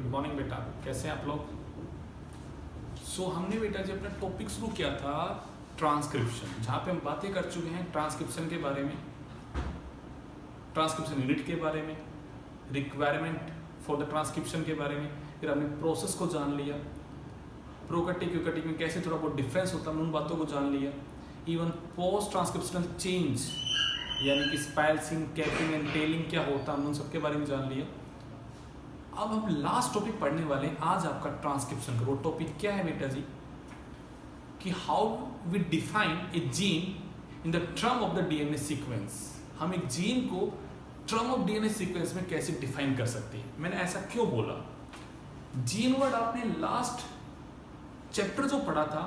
Good morning बेटा, कैसे हैं आप लोग। हमने बेटा जी अपना टॉपिक शुरू किया था ट्रांसक्रिप्शन, जहाँ पे हम बातें कर चुके हैं ट्रांसक्रिप्शन के बारे में, ट्रांसक्रिप्शन यूनिट के बारे में, रिक्वायरमेंट फॉर द ट्रांसक्रिप्शन के बारे में। फिर हमने प्रोसेस को जान लिया, प्रोकटिंग क्यूकटिंग में कैसे थोड़ा बहुत डिफरेंस होता है, उन बातों को जान लिया। इवन पोस्ट ट्रांसक्रिप्शनल चेंज यानी कि स्पाइसिंग, कैपिंग एंड टेलिंग क्या होता है, हम उन सबके बारे में जान लिया। अब हम लास्ट टॉपिक पढ़ने वाले हैं आज आपका ट्रांसक्रिप्शन का। वो टॉपिक क्या है बेटा जी कि how we define a gene in the term of the DNA sequence. हम एक जीन को टर्म ऑफ डीएनए सीक्वेंस में कैसे डिफाइन कर सकते हैं। मैंने ऐसा क्यों बोला, जीन वर्ड आपने लास्ट चैप्टर जो पढ़ा था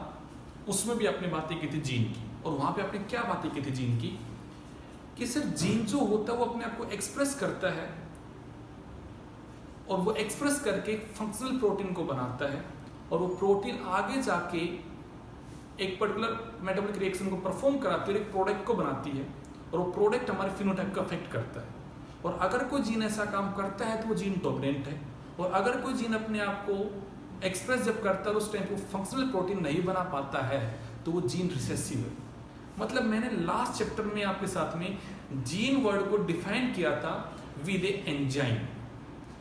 उसमें भी आपने बातें की थी जीन की, और वहां पे आपने क्या बातें की थी जीन की कि सर जीन जो होता है वो अपने आप को एक्सप्रेस करता है और वो एक्सप्रेस करके फंक्शनल प्रोटीन को बनाता है, और वो प्रोटीन आगे जाके एक पर्टिकुलर मेटाबॉलिक रिएक्शन को परफॉर्म कराती है, एक प्रोडक्ट को बनाती है, और वो प्रोडक्ट हमारे फिनोटाइप को अफेक्ट करता है। और अगर कोई जीन ऐसा काम करता है तो वो जीन डोमिनेंट है, और अगर कोई जीन अपने आप को एक्सप्रेस जब करता है उस टाइम को फंक्शनल प्रोटीन नहीं बना पाता है तो वो जीन रिसेसिव है। मतलब मैंने लास्ट चैप्टर में आपके साथ में जीन वर्ड को डिफाइन किया था विद ए एंजाइम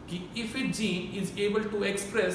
कि if a gene is able to express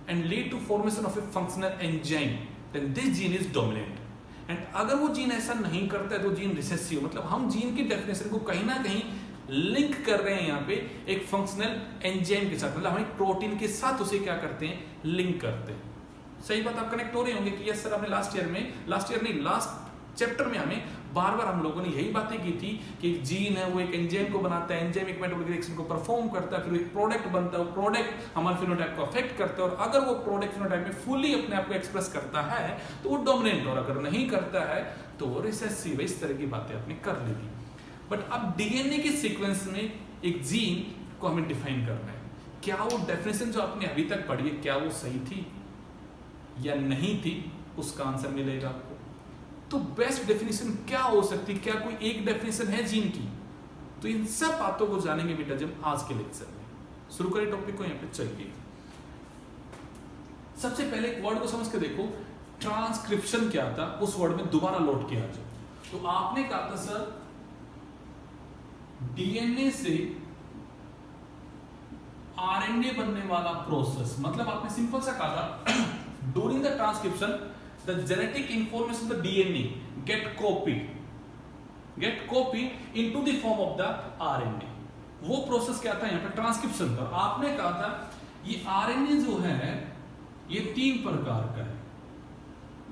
and lead to formation of a functional enzyme then this gene is dominant. And अगर वो जीन ऐसा नहीं करता है तो जीन रिसेसिव। मतलब हम जीन की डेफिनेशन को कहीं ना कहीं लिंक कर रहे हैं यहाँ पे एक फंक्शनल एंजाइम के साथ, मतलब हम एक प्रोटीन के साथ उसे क्या करते हैं, लिंक करते हैं। सही बात आप कनेक्ट हो रहे होंगे कि यस सर, हमने लास्ट चैप्टर में हमें बार बार हम लोगों ने यही बातें की थी कि एक जीन है वो एक एंजाइम को बनाता है, एंजाइम एक मेटाबॉलिक रिएक्शन को परफॉर्म करता है, फिर एक प्रोडक्ट बनता है, प्रोडक्ट हमारे फिनोटाइप को अफेक्ट करता है, और अगर वो प्रोडक्ट फिनोटाइप में फुली अपने आप को एक्सप्रेस करता है तो वो डोमिनेंट, और अगर नहीं करता है तो वो रिसेसिव। इस तरह की बातें आपने कर ली थी। बट अब डीएनए के सीक्वेंस में एक जीन को हमें डिफाइन करना है। क्या वो डेफिनेशन जो आपने अभी तक पढ़ी है क्या वो सही थी या नहीं थी, उसका आंसर मिलेगा आपको। तो बेस्ट डेफिनेशन क्या हो सकती है, क्या कोई एक डेफिनेशन है जीन की? तो इन सब बातों को जानेंगे बेटा जब आज के लेक्चर में। शुरू करें टॉपिक को, यहाँ पे चलिए। सबसे पहले एक वर्ड को समझ के देखो, ट्रांसक्रिप्शन क्या था, उस वर्ड में दोबारा लौट के आ जाओ। तो आपने कहा था सर डीएनए से आरएनए बनने वाला प्रोसेस, मतलब आपने सिंपल सा कहा था during the transcription the genetic information of the DNA get copied into the form of the RNA। वो प्रोसेस क्या था यहाँ पे, ट्रांसक्रिप्शन था। आपने कहा था ये RNA जो है ये 3 प्रकार का है।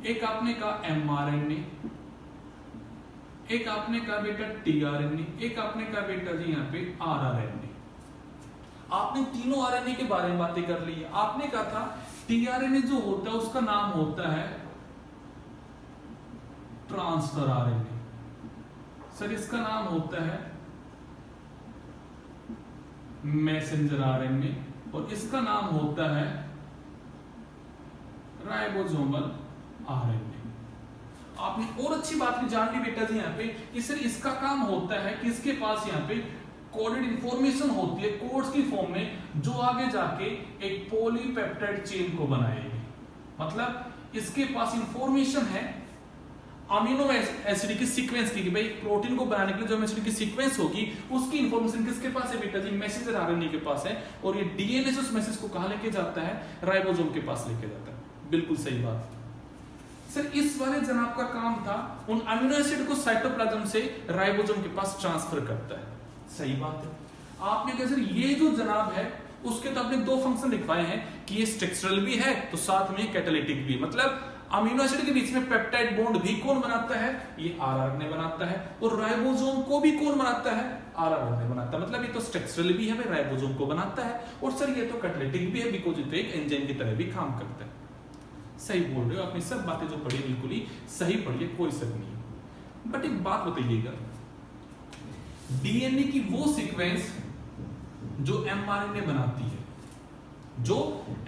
एक आपने कहा mRNA, एक आपने कहा बेटा tRNA, एक आपने कहा बेटा जी यहाँ पे rRNA। आपने तीनों RNA के बारे में बातें कर ली। आपने कहा था tRNA जो होता है उसका नाम होता है ट्रांसफर आरएनए, सर इसका नाम होता है मैसेंजर आरएनए, और इसका नाम होता है राइबोसोमल आरएनए। आपने और अच्छी बात भी जान ली बेटा जी यहाँ पे कि सर इसका काम होता है कि इसके पास यहाँ पे कोडेड इंफॉर्मेशन होती है कोड्स की फॉर्म में, जो आगे जाके एक पॉलीपेप्टाइड चेन को बनाएगी। मतलब इसके पास इंफॉर्मेशन है अमीनो एसिड की सीक्वेंस की, कि भाई प्रोटीन को बनाने के लिए जो एसिड की सीक्वेंस होगी उसकी इंफॉर्मेशन किसके पास है बेटा जी, मैसेंजर आरएनए के पास है, और ये डीएनए से उस मैसेज को कहां लेके जाता है, राइबोसोम के पास लेके जाता है। बिल्कुल सही बात सर। इस वाले जनाब का काम था उन अमीनो एसिड को साइटोप्लाज्म से राइबोसोम के पास ट्रांसफर करता है। सही बात है। आपने कहा सर ये जो जनाब है उसके तो आपने 2 फंक्शन लिखवाए हैं कि ये स्ट्रक्चरल भी है तो साथ में कैटालिटिक भी। मतलब अमीनो एसिड के बीच में पेप्टाइड बॉन्ड भी कौन बनाता है, ये आरआरएनए बनाता है, और राइबोसोम को भी कौन बनाता है, आरआरएनए बनाता है। मतलब ये तो स्ट्रक्चरल भी है, राइबोसोम को बनाता है, और सर ये तो कैटालिटिक भी है बिकॉज़ ये एक एंजाइम की तरह भी काम करता है। सही बोल रहे हो, आपने सब बातें जो पढ़ी बिल्कुल ही सही पढ़ी है, कोई शक नहीं। बट एक बात बताइएगा, डीएनए की वो सीक्वेंस जो एमआरएनए बनाती है, जो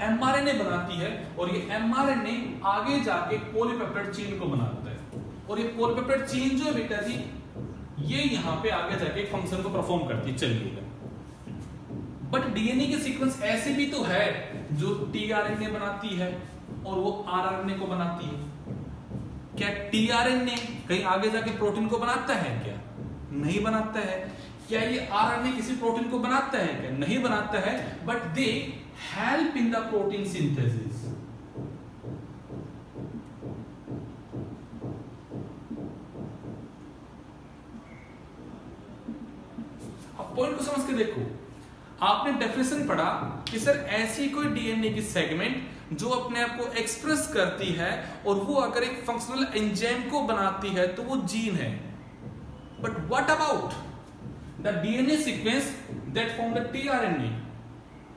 एमआरएनए बनाती है, और ये एमआरएनए आगे जाके पॉलीपेप्टाइड चेन को बनाता है, और ये पॉलीपेप्टाइड चेन जो है बेटा जी ये यहां पे आगे जाके एक फंक्शन को परफॉर्म करती है। चलिएगा बट डीएनए के सीक्वेंस ऐसे भी तो है जो टीआरएनए बनाती है और वो आरआरएनए को बनाती है। क्या टीआरएनए कहीं आगे जाके प्रोटीन को बनाता है क्या? नहीं बनाता है। क्या ये आरएनए किसी प्रोटीन को बनाता है क्या? नहीं बनाता है, but they help in the protein synthesis. अब पॉइंट को समझ के देखो, आपने डेफिनेशन पढ़ा कि सर ऐसी कोई डीएनए की सेगमेंट जो अपने आप को एक्सप्रेस करती है और वो अगर एक फंक्शनल एंजाइम को बनाती है तो वो जीन है। But what about the DNA sequence that form the tRNA?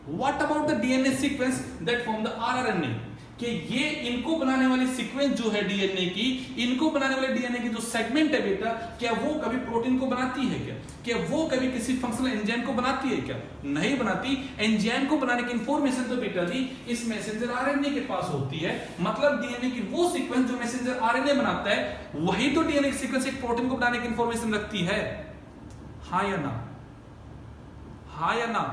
What about the DNA sequence that form the rRNA? कि ये इनको बनाने वाली सीक्वेंस जो है डीएनए की, इनको बनाने वाले डीएनए की जो सेगमेंट है बेटा, क्या वो कभी प्रोटीन को बनाती है क्या? क्या वो कभी किसी फंक्शनल एंजाइम को बनाती है क्या? नहीं बनाती। एंजाइम को बनाने की इंफॉर्मेशन तो बेटा जी इस मैसेंजर आरएनए के पास होती है। मतलब डीएनए की वो सीक्वेंस जो मैसेंजर आरएनए बनाता है, वही तो डीएनए की सीक्वेंस एक प्रोटीन को बनाने की इंफॉर्मेशन रखती है। हाँ या ना? हाँ या ना?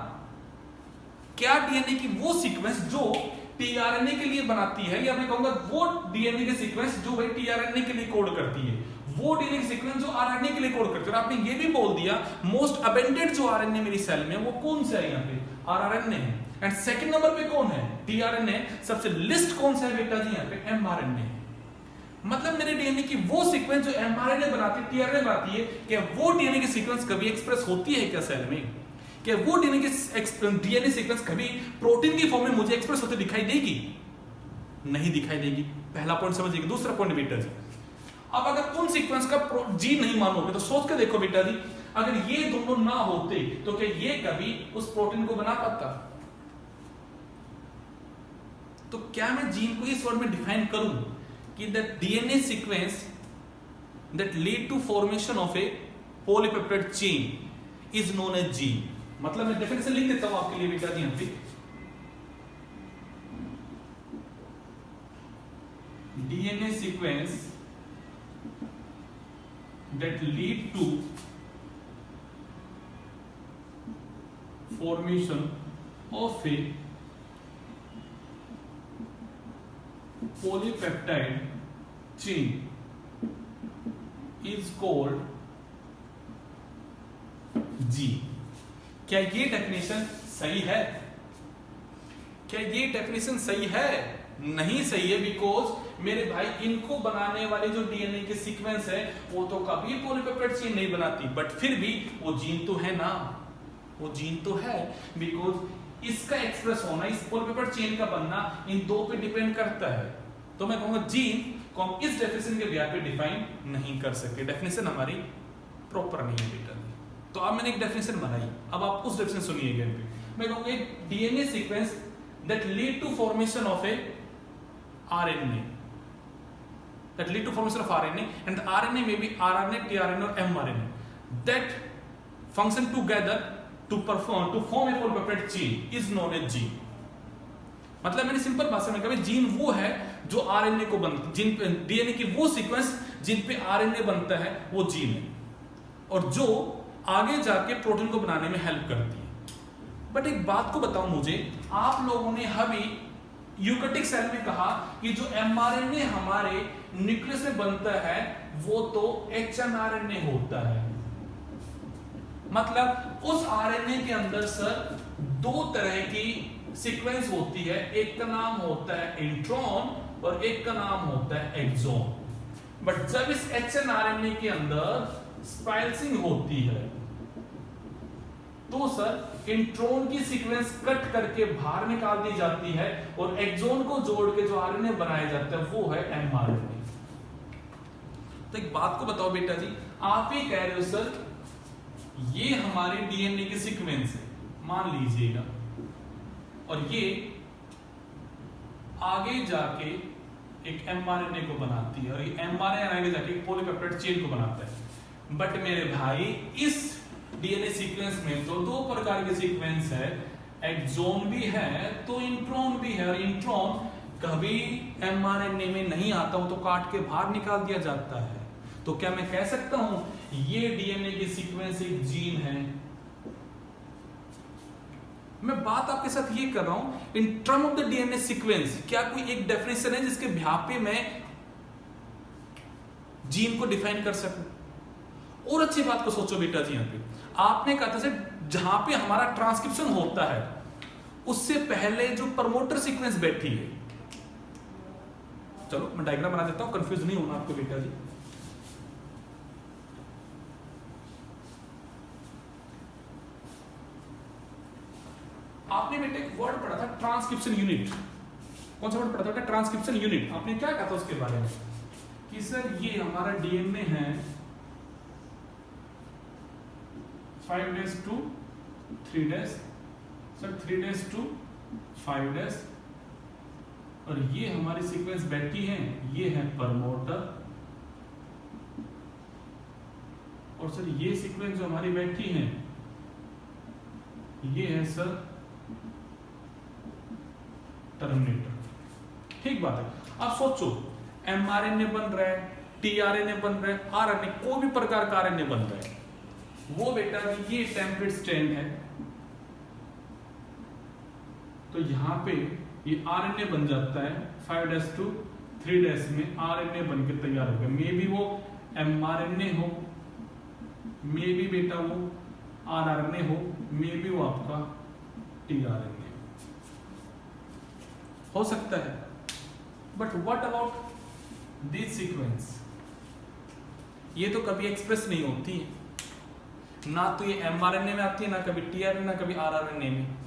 क्या डीएनए की वो सीक्वेंस जो टीआरएनए के लिए बनाती है, या मैं कहूंगा वो डीएनए के सीक्वेंस जो भाई टीआरएनए के लिए कोड करती है, वो डीएनए की सीक्वेंस जो आरएनए के लिए कोड करती है। और आपने ये भी बोल दिया मोस्ट अबेंडेड जो आरएनए मेरी सेल में वो कौन सा है? यहाँ पे आरआरएनए है। एंड सेकंड नंबर पे कौन है? टीआरएनए। सबसे लिस्ट कौन सा है बेटा जी? यहाँ पे एमआरएनए। मतलब मेरे डीएनए की वो सीक्वेंस जो एमआरएनए बनाती है, टीआरएनए बनाती है, क्या वो डीएनए की सीक्वेंस कभी एक्सप्रेस होती है क्या सेल में? क्या वो डीएनए सीक्वेंस कभी प्रोटीन की फॉर्म में मुझे एक्सप्रेस होते दिखाई देगी? नहीं दिखाई देगी। पहला पॉइंट समझिए। दूसरा पॉइंट बेटा जी, अब अगर उन सीक्वेंस का जीन नहीं मानोगे तो सोच के देखो बेटा जी, अगर ये दोनों ना होते तो क्या ये कभी उस प्रोटीन को बना पाता? तो क्या मैं जीन को इस वर्ड में डिफाइन करूं कि the DNA sequence that lead to formation of a polypeptide chain is known as gene? मतलब मैं डेफिनेशन लिख देता हूं आपके लिए बेटा जी। यहां पे DNA sequence that lead to formation of a polypeptide chain is called gene. क्या ये डेफिनेशन सही है? क्या ये डेफिनेशन सही है? नहीं सही है, बिकॉज मेरे भाई इनको बनाने वाले जो डीएनए के सीक्वेंस है वो तो कभी पॉलीपेप्टाइड चेन नहीं बनाती, बट फिर भी वो जीन तो है ना, वो जीन तो है, बिकॉज इसका एक्सप्रेस होना, इस पॉलीपेप्टाइड चेन का बनना इन दो पे डिपेंड करता है। तो मैं कहूंगा जीन को हम इस डेफिनेशन के ब्याह पे डिफाइन नहीं कर सकते। डेफिनेशन हमारी प्रॉपर नहीं है बेटा। तो अब मैंने एक डेफिनेशन बनाई, अब आप उस डेफिनेशन सुनिएगा। मैं कहूंगा DNA sequence that lead to formation of a RNA, that lead to formation of RNA, and the RNA may be rRNA, tRNA or mRNA that function together to form a polypeptide chain is known as gene। मतलब मैंने simple भाषा में कहा gene वो है जो RNA को बनता, जिन डीएनए की वो सीक्वेंस जिन पे आरएनए बनता है वो जीन है, और जो आगे जाके प्रोटीन को बनाने में हेल्प करती है। बट एक बात को बताओ मुझे, आप लोगों ने अभी यूकेरियोटिक सेल में कहा कि जो एमआरएनए हमारे न्यूक्लियस में बनता है वो तो एचएनआरएनए होता है। मतलब उस आरएनए के अंदर सर दो तरह की सीक्वेंस होती है, एक का नाम होता है इंट्रॉन और एक का नाम होता है एक्सॉन। बट जब इस एचएनआरएनए के अंदर स्पाइसिंग होती है तो सर इंट्रॉन की सीक्वेंस कट करके बाहर निकाल दी जाती है और एक्सॉन को जोड़ के जो आरएनए बनाया जाता है वो है एमआरएनए। तो एक बात को बताओ बेटा जी, आप ही कह रहे हो सर ये हमारे डीएनए की सीक्वेंस है मान लीजिएगा, और ये आगे जाके एक एमआरएनए को बनाती है और ये एमआरएनए आगे जाके एक पॉलीपेप्टाइड चेन को बनाता है। बट मेरे भाई इस डीएनए सीक्वेंस में तो दो प्रकार के सीक्वेंस है, एक्सॉन भी है तो इंट्रॉन भी है, और इंट्रॉन कभी एमआरएनए में नहीं आता हूं तो काट के बाहर निकाल दिया जाता है। तो क्या मैं कह सकता हूं ये डीएनए की सीक्वेंस एक जीन है? मैं बात आपके साथ ये कर रहा हूं in term of the DNA sequence. क्या कोई एक डेफिनेशन है जिसके बिहाफ पे मैं जीन को डिफाइन कर सकूं? और अच्छी बात को सोचो बेटा जी, यहां पे आपने कहा था सर जहां पे हमारा ट्रांसक्रिप्शन होता है उससे पहले जो प्रमोटर सीक्वेंस बैठी है, चलो मैं डायग्राम बना देता हूं, कंफ्यूज नहीं होना आपको बेटा जी। आपने बेटे एक वर्ड पढ़ा था ट्रांसक्रिप्शन यूनिट। कौन सा वर्ड पढ़ा था? Transcription unit. आपने क्या कहा था उसके बारे में कि सर ये हमारा डीएनए है 5' to 3', सर 3' to 5', और ये हमारी सीक्वेंस बैठी है, ये है प्रमोटर, और सर ये सीक्वेंस जो हमारी बैठी है ये है सर टर्मिनेटर। ठीक बात है। अब सोचो एमआरएनए बन रहा है, टीआरएनए बन रहा है, आरएनए, कोई भी प्रकार का आरएनए बन रहा है, वो बेटा ये टेम्पलेट स्ट्रैंड है, तो यहां पे ये आरएनए बन जाता है 5' to 3' में आरएनए बनकर तैयार हो गया। मे बी वो एमआरएनए हो, मे बी बेटा वो आरआरएनए हो, मे बी वो आपका टीआरएनए हो सकता है। But what about this sequence? ये तो कभी एक्सप्रेस नहीं होती है, ना तो ये एमआरएनए में आती है, ना कभी टीआरएनए, ना कभी आरआरएनए में।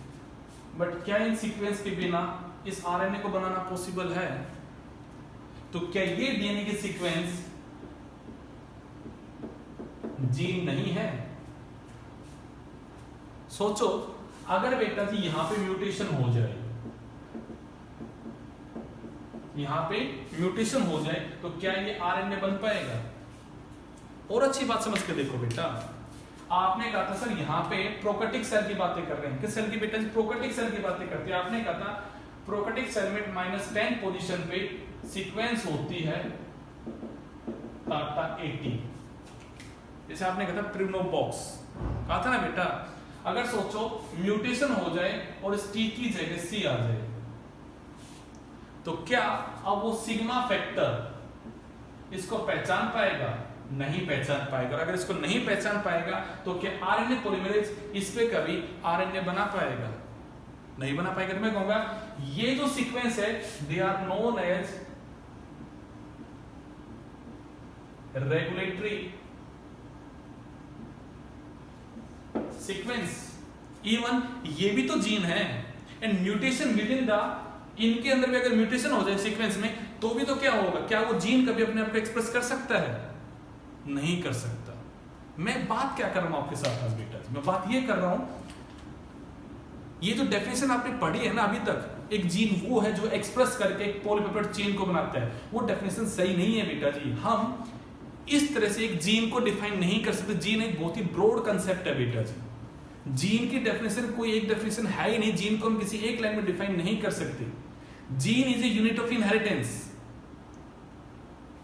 बट क्या इन सीक्वेंस के बिना इस आरएनए को बनाना पॉसिबल है? तो क्या ये डीएनए की सीक्वेंस जीन नहीं है? सोचो अगर बेटा जी यहां पे म्यूटेशन हो जाए, यहां पे म्यूटेशन हो जाए तो क्या ये आरएनए बन पाएगा? और अच्छी बात समझ के देखो बेटा, आपने कहा था सर यहां पे प्रोकैरियोटिक सेल की बातें कर रहे हैं। किस सेल की बेटा? प्रोकैरियोटिक सेल की बातें करते हैं। आपने कहा था प्रोकैरियोटिक सेल में -10 पोजीशन पे सीक्वेंस होती है टाटा 80, जैसे आपने कहा था प्रिमोबॉक्स, कहा था ना बेटा। अगर सोचो म्यूटेशन हो जाए और इस टी की जगह सी आ जाए, तो क्या अब वो सिग्मा फैक्टर इसको पहचान पाएगा? नहीं पहचान पाएगा। अगर इसको नहीं पहचान पाएगा तो क्या आरएनए पॉलीमरेज इस पे कभी आरएनए बना पाएगा? नहीं बना पाएगा। तो मैं कहूंगा ये जो सीक्वेंस है they are known as regulatory sequence. Even ये भी तो जीन है, and mutation within the, इनके अंदर भी अगर म्यूटेशन हो जाए सीक्वेंस में तो भी तो क्या होगा? क्या वो जीन कभी अपने आप को एक्सप्रेस कर सकता है? नहीं कर सकता। मैं बात क्या कर रहा हूं आपके साथ आज बेटा? मैं बात ये कर रहा हूं, ये जो डेफिनेशन आपने पढ़ी है ना अभी तक, एक जीन वो है जो एक्सप्रेस करके एक पॉलीपेप्टाइड चेन को बनाता है, वो डेफिनेशन सही नहीं है बेटा जी। हम इस तरह से एक जीन को डिफाइन नहीं कर सकते। जीन एक बहुत ही ब्रॉड कंसेप्ट है बेटा जी। जीन की डेफिनेशन कोई एक डेफिनेशन है ही नहीं। जीन को हम किसी एक लाइन में डिफाइन नहीं कर सकते। Gene is a unit of inheritance.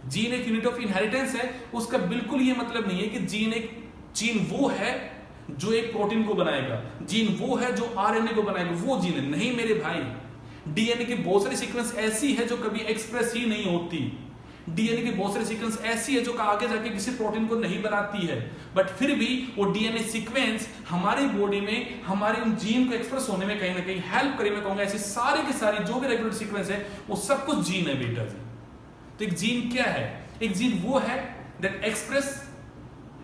Gene एक यूनिट ऑफ इनहेरिटेंस है। उसका बिल्कुल ये मतलब नहीं है कि जीन वो है जो एक प्रोटीन को बनाएगा, जीन वो है जो आरएनए को बनाएगा, वो जीन है नहीं मेरे भाई। डीएनए की बहुत सारी सीक्वेंस ऐसी है जो कभी एक्सप्रेस ही नहीं होती। डीएनए की बहुत सारी सीक्वेंस ऐसी है जो आगे जाके किसी प्रोटीन को नहीं बनाती है, बट फिर भी वो डीएनए सीक्वेंस हमारी बॉडी में हमारे उन जीन को एक्सप्रेस होने में कहीं ना कहीं हेल्प करे। मैं कहूंगा ऐसी सारी की सारी जो भी रेगुलर सीक्वेंस है वो सब कुछ जीन है बेटा जी। तो एक जीन क्या है? एक जीन वो है that express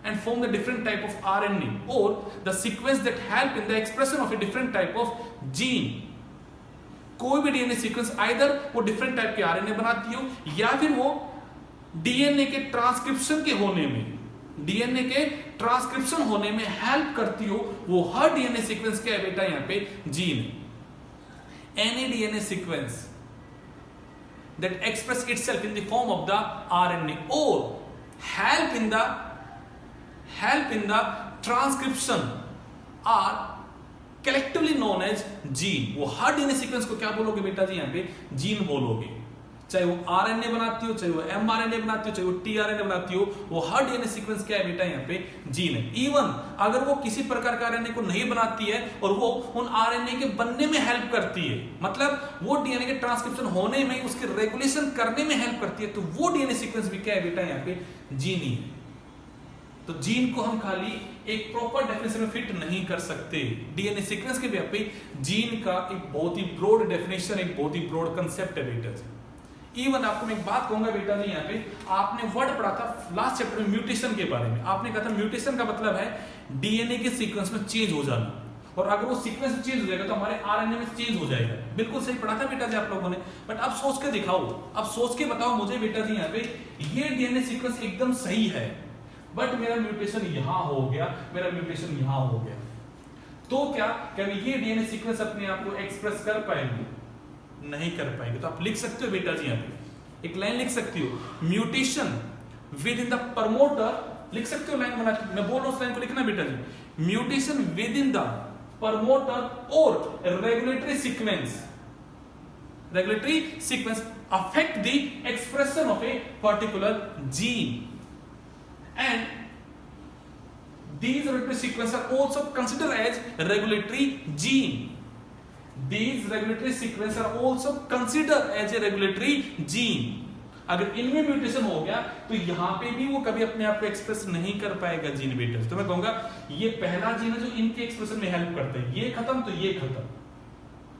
and form the different type of RNA or the sequence that help in the expression of a different type of gene। कोई भी डीएनए सीक्वेंस आइदर वो डिफरेंट टाइप के आरएनए बनाती हो या फिर वो डीएनए के ट्रांसक्रिप्शन के होने में, डीएनए के ट्रांसक्रिप्शन होने में हेल्प करती हो। वो हर डीएनए सीक्वेंस क्या है बेटा? यहां पे gene. Any DNA sequence that express itself in the form of the RNA or help in the transcription are collectively known as gene। वो हर डीएनए सीक्वेंस को क्या बोलोगे बेटा जी? यहां पे जीन बोलोगे। चाहे वो आरएनए बनाती हो, चाहे वो एमआरएनए बनाती हो, चाहे वो टीआरएनए बनाती हो, वो हर डीएनए सीक्वेंस क्या है बेटा, यहाँ पे जीन है। इवन अगर वो किसी प्रकार का आरएनए को नहीं बनाती है और वो उन आरएनए के बनने में हेल्प करती है, मतलब वो डीएनए के ट्रांसक्रिप्शन होने में, उसके रेगुलेशन करने में हेल्प करती है, तो वो डीएनए सीक्वेंस भी क्या है बेटा, यहाँ पे जीन ही है। तो जीन को हम खाली एक प्रॉपर डेफिनेशन में फिट नहीं कर सकते। डीएनए सीक्वेंस के पे जीन का एक बहुत ही ब्रॉड डेफिनेशन, एक बहुत ही ब्रॉड कंसेप्ट है बेटा जी। इवन आपको मैं एक बात कहूंगा बेटा जी, यहाँ पे आपने वर्ड पढ़ा था लास्ट चैप्टर में म्यूटेशन के बारे में। आपने कहा था म्यूटेशन का मतलब है डीएनए के सीक्वेंस में चेंज हो जाना, और अगर वो सीक्वेंस चेंज हो जाएगा तो हमारे आरएनए में चेंज हो जाएगा। बिल्कुल सही पढ़ा था बेटा जी आप लोगों ने, बट अब सोच के दिखाओ, अब सोच के बताओ मुझे बेटा जी, यहाँ पे ये डीएनए सीक्वेंस एकदम सही है, बट मेरा म्यूटेशन यहां हो गया, मेरा म्यूटेशन यहां हो गया, तो क्या ये डीएनए सीक्वेंस अपने आप को एक्सप्रेस कर पाएंगे? नहीं कर पाएंगे। तो आप लिख सकते हो बेटा जी, यहाँ पे एक लाइन लिख सकती हो, mutation within the promoter, लिख सकते हो लाइन बना के, मैं बोल रहा हूं उस लाइन को लिखना बेटा जी। Mutation within the promoter और regulatory sequence affect the expression of a particular gene, and these regulatory sequences are also considered as regulatory gene. These regulatory sequences are also considered as a regulatory gene. अगर इनमें mutation हो गया तो यहां पे भी वो कभी अपने आप को एक्सप्रेस नहीं कर पाएगा जीन बेटा। तो मैं कहूंगा ये पहला जीन है जो इनके एक्सप्रेशन में हेल्प करता है, ये खत्म तो ये खत्म।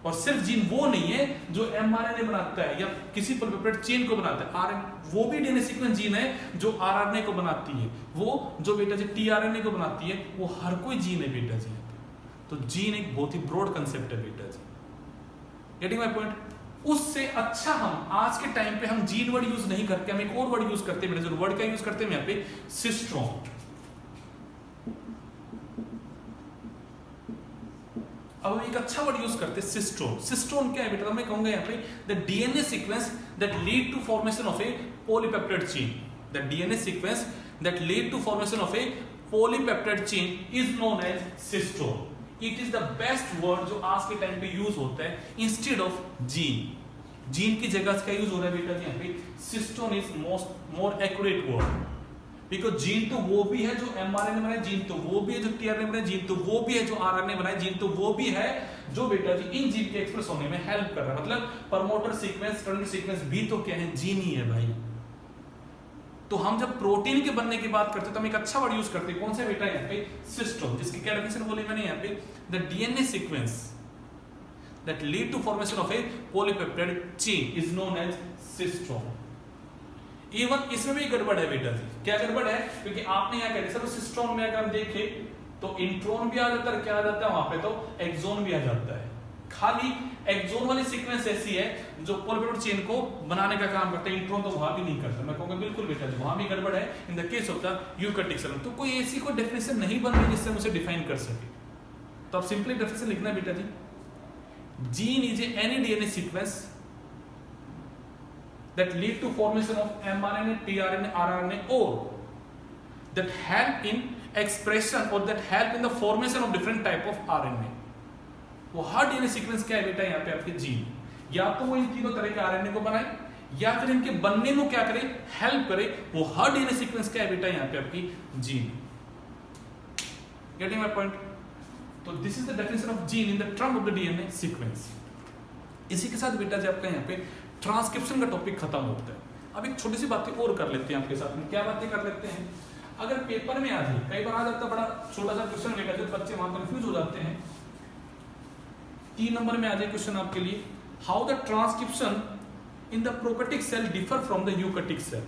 और सिर्फ जीन वो नहीं है जो एमआरएनए बनाता है या किसी पॉलीपेप्टाइड चेन को बनाता है, आरएनए वो भी डीएनए सीक्वेंस जीन है जो आरआरएनए को बनाती है, वो जो बेटा जी टीआरएनए को बनाती है, वो हर कोई जीन है बेटा जी। तो जीन एक बहुत ही ब्रॉड कंसेप्ट है बेटा जी, गेटिंग माय पॉइंट। उससे अच्छा हम आज के टाइम पे हम जीन वर्ड यूज नहीं करते, हम एक और वर्ड यूज करते हैं बेटा, जो वर्ड का यूज करते हैं यहाँ पे, सिस्ट्रोन। अब एक अच्छा वर्ड यूज करते हैं सिस्ट्रोन। सिस्ट्रोन क्या है बेटा, मैं कहूंगा यहाँ पे the DNA sequence that lead to formation of a polypeptide chain, the DNA sequence that lead to formation of a polypeptide chain is known as cistron. It is the best word जो आज के time पे use होता है instead of gene. Gene की जगह क्या use हो रहा है बेटा जी यहाँ पे, cistron is more accurate word, because gene तो वो भी है जो एमआरएनए बनाए, जीन तो वो भी है जो टीआरएनए बनाए, जीन तो वो भी है जो आरएनए बनाए, जीन तो वो भी है जो बेटा जी इन जीन के एक्सप्रेस होने में हेल्प कर रहा है। मतलब प्रमोटर सीक्वेंस, ट्रांसक्रिप्शन सीक्वेंस भी तो क्या है, जीन ही है भाई। तो हम जब प्रोटीन के बनने की बात करते हैं तो हम एक अच्छा वर्ड यूज करते हैं, कौन सा बेटा यहाँ पे, सिस्ट्रोन, जिसकी क्या डेफिनेशन बोली मैंने यहाँ पे, the DNA sequence that lead to formation of a polypeptide chain is known as cistron. Even इसमें भी गड़बड़ है बेटा जी, क्या गड़बड़ है, क्योंकि आपने यहाँ कह दिया सिस्ट्रोन में अगर हम देखें तो इंट्रोन भी आ जाता है, क्या आ जाता है वहां पे, तो एक्सोन भी आ जाता है। खाली एक्सोन वाली सीक्वेंस ऐसी है जो पॉलीपेप्टाइड चेन को बनाने का काम करता है, इंट्रोन तो वहां भी नहीं करता। मैं कहूंगा बिल्कुल बेटा जी वहां भी गड़बड़ है in the case of the eukaryotic cell. तो कोई ऐसी कोई डेफिनेशन नहीं बन रही जिससे हम उसे डिफाइन कर सके। तो आप सिंपली डेफिनेशन लिखना बेटा जी, gene is any DNA sequence that lead to formation of mRNA, tRNA, RNA, or that help in expression or that help in the formation of different type of RNA। वो हर DNA sequence क्या है बेटा यहाँ पे आपके gene, या तो वो इन तीनों तरह के आरएनए को बनाए या फिर इनके बनने में क्या करे, हेल्प करे। वो हर डीएनए सीक्वेंस क्या है बेटा यहाँ पे आपकी जीन। Getting my point. तो this is the definition of gene in the term of the DNA sequence. इसी के साथ बेटा जी आपका यहाँ पे ट्रांसक्रिप्शन का टॉपिक खत्म होता है। अब एक छोटी सी बातें और कर लेते हैं आपके साथ में। क्या बातें कर लेते हैं, अगर पेपर में आ जाए, कई बार आ जाता है बड़ा छोटा सा क्वेश्चन बेटा जो बच्चे वहां कंफ्यूज हो जाते हैं। 3 नंबर में आ जाए क्वेश्चन आपके लिए, how the transcription in the prokaryotic cell differ from the eukaryotic cell.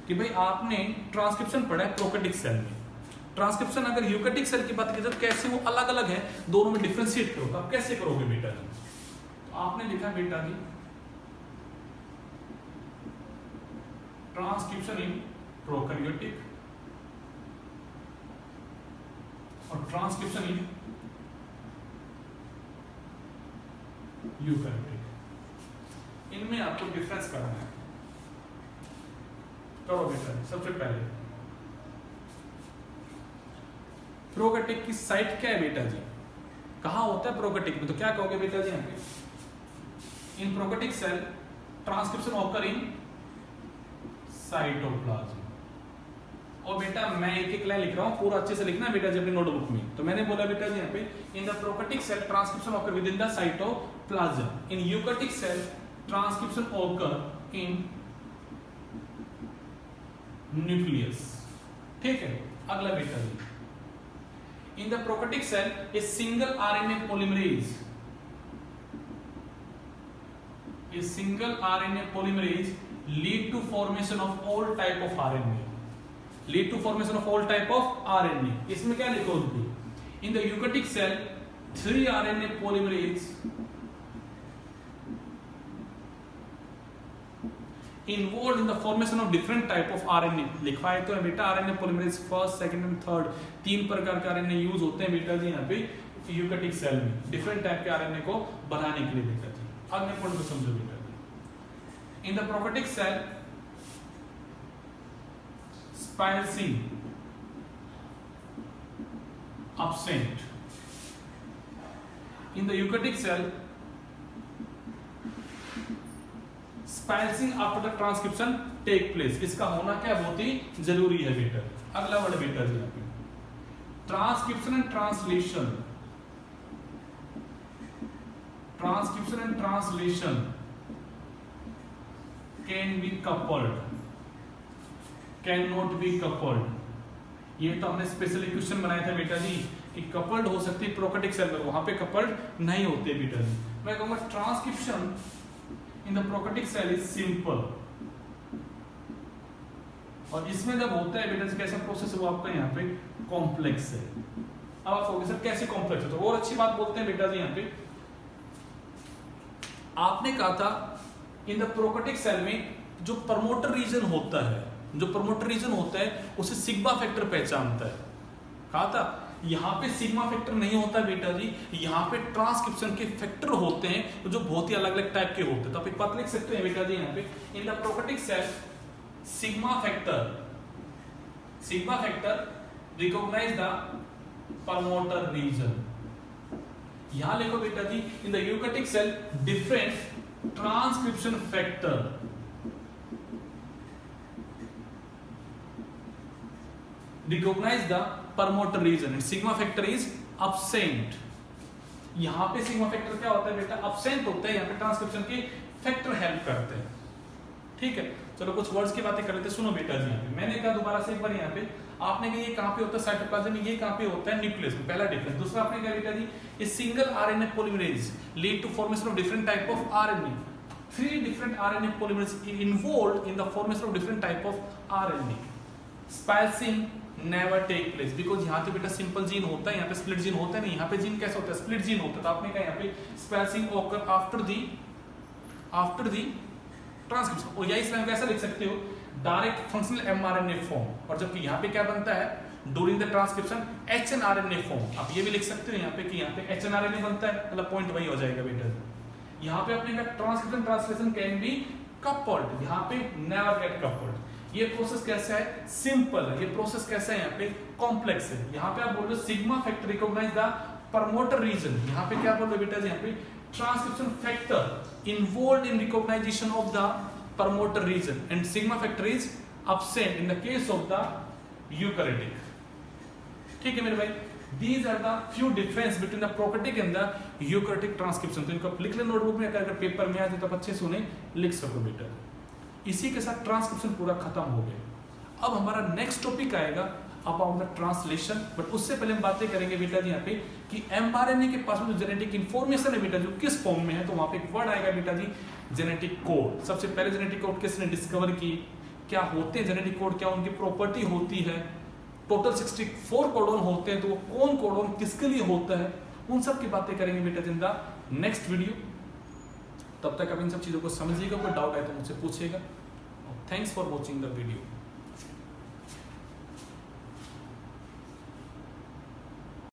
कि भाई आपने ट्रांसक्रिप्शन पढ़ा है प्रोकैरियोटिक सेल में, ट्रांसक्रिप्शन अगर यूकैरियोटिक सेल की बात की जाए तो कैसे वो अलग अलग है, दोनों में डिफ्रेंशिएट करो। अब कैसे करोगे बेटा जी, तो आपने लिखा बेटा जी ट्रांसक्रिप्शन इन प्रोकैरियोटिक और ट्रांसक्रिप्शन इन यूकैरियोटिक, इनमें आपको डिफरेंस करना है। करो बेटा। सबसे पहले प्रोकैरियोटिक की साइट क्या है बेटा जी, कहां होता है प्रोकैरियोटिक में, तो क्या कहोगे बेटा जी यहाँ पे, in prokaryotic cell transcription occur in cytoplasm. और बेटा मैं एक एक लाइन लिख रहा हूं, पूरा अच्छे से लिखना बेटा जब नोटबुक में। तो मैंने बोला बेटा जी यहाँ पे in the prokaryotic cell transcription occur within the cytoplasm, in eukaryotic cell transcription occur in nucleus. ठीक है, अगला बेटा जी in the prokaryotic cell a single RNA polymerase, a single RNA polymerase lead to formation of all type of RNA, lead to formation of all type of RNA। इसमें क्या लिखो होती in the eukaryotic cell 3 RNA polymerase involved in the formation of different type of RNA। लिखवा है तो है बेटा RNA polymerase first, second and third, 3 प्रकार के RNA यूज होते हैं बेटा जी यहाँ पे यूकैरियोटिक सेल में, डिफरेंट टाइप के RNA को बनाने के लिए बेटा जी। अगले पॉइंट को समझो बेटा। In the prokaryotic cell splicing absent, in the eukaryotic cell splicing after the transcription take place। इसका होना क्या बहुत ही जरूरी है बेटा। अगला वर्ड बेटा जी यहाँ पे transcription and translation, transcription and translation can be coupled, can not be coupled. ये तो हमने स्पेशली क्वेश्चन बनाया था बेटा जी कि कपल्ड हो सकती है प्रोकैरियोटिक सेल में, वहां पे कपल्ड नहीं होते बेटा जी। मैं कहूंगा transcription in the prokaryotic cell is simple, और इसमें जब होता है बेटा कैसा प्रोसेस है वो आपका यहाँ पे कॉम्प्लेक्स है। अब आप फोकस सर कैसे कॉम्प्लेक्स है, तो और अच्छी बात बोलते हैं बेटा जी यहाँ पे। आपने कहा था इन द प्रोकैरियोटिक सेल में जो प्रमोटर रीजन होता है, जो प्रमोटर रीजन होता है उसे सिग्मा फैक्टर पहचानता है। कहा था यहाँ पे सिग्मा फैक्टर नहीं होता बेटा जी, यहाँ पे ट्रांसक्रिप्शन के फैक्टर होते हैं जो बहुत ही अलग अलग टाइप के होते हैं। तो आप एक बात लिख सकते हैं बेटा जी यहाँ पे in the prokaryotic cell sigma factor recognize the promoter region. यहां लिखो बेटा जी in the eukaryotic cell different transcription factor recognize the promoter region and sigma factor is absent। यहां पे सिग्मा फैक्टर क्या होता है बेटा, absent होता है। यहाँ पे ट्रांसक्रिप्शन के फैक्टर हेल्प करते हैं। ठीक है, चलो कुछ वर्ड्स की बातें कर लेते हैं। सुनो बेटा जी यहाँ पे मैंने कहा दोबारा से एक बार, यहाँ पे आपने कहा ये कहाँ पे होता है साइटोप्लाज्म में, ये कहाँ पे होता है न्यूक्लियस में, पहला डिफरेंस। दूसरा आपने कहा बेटा जी a single RNA polymerase lead to formation of different type of RNA, 3 different RNA polymerases involved in the formation of different type of RNA। splicing never take place because यहाँ पे बेटा सिंपल जीन होता है, यहाँ पे split gene होता है नहीं, यहाँ पे जीन कैसा होता है स्प्लिट जीन होता है। तो आपने कहा यहाँ पे splicing occur after the transcription, और यही इसमें कैसा लिख सकते हो डायरेक्ट फंक्शनल mRNA फॉर्म, और जबकि यहाँ पे क्या बनता है during the transcription hnRNA form. आप ये भी लिख सकते हो यहाँ पे कि यहाँ पे hnRNA बनता है, मतलब पॉइंट वही हो जाएगा बेटा। यहाँ पे आपने कहा transcription translation can be coupled, यहाँ पे नेवर गेट कपल्ड। ये प्रोसेस कैसा है सिंपल है, ये प्रोसेस कैसा है यहाँ पे कॉम्प्लेक्स है। यहाँ पे आप बोल रहे हो sigma factor recognize the promoter region, यहाँ पे क्या बोल रहे हो बेटा जी यहाँ पे transcription factor involved in recognization of the promoter region and sigma factor is absent in the case of the eukaryotic। ठीक है मेरे भाई, these are the few difference between the prokaryotic and the eukaryotic transcription। तो इनको लिख ले notebook में, अगर पेपर में आ जाए तो अच्छे से उन्हें लिख सको बेटा। इसी के साथ ट्रांसक्रिप्शन पूरा खत्म हो गया। अब हमारा नेक्स्ट टॉपिक आएगा अबाउट द ट्रांसलेशन, बट उससे पहले हम बातें करेंगे बेटा जी यहाँ पे कि एमआरएनए के पास में जो जेनेटिक इंफॉर्मेशन है बेटा जो किस फॉर्म में है, तो वहां पे एक वर्ड आएगा बेटा जी जेनेटिक कोड। सबसे पहले जेनेटिक कोड किसने डिस्कवर की, क्या होते हैं जेनेटिक कोड, क्या उनकी प्रॉपर्टी होती है, टोटल 64 कोडोन होते हैं, तो वो कौन कोडोन किसके लिए होता है, उन सब की बातें करेंगे बेटा जिन द नेक्स्ट वीडियो। तब तक आप इन सब चीजों को समझिएगा, कोई डाउट आए तो मुझसे पूछिएगा। Thanks for watching the video.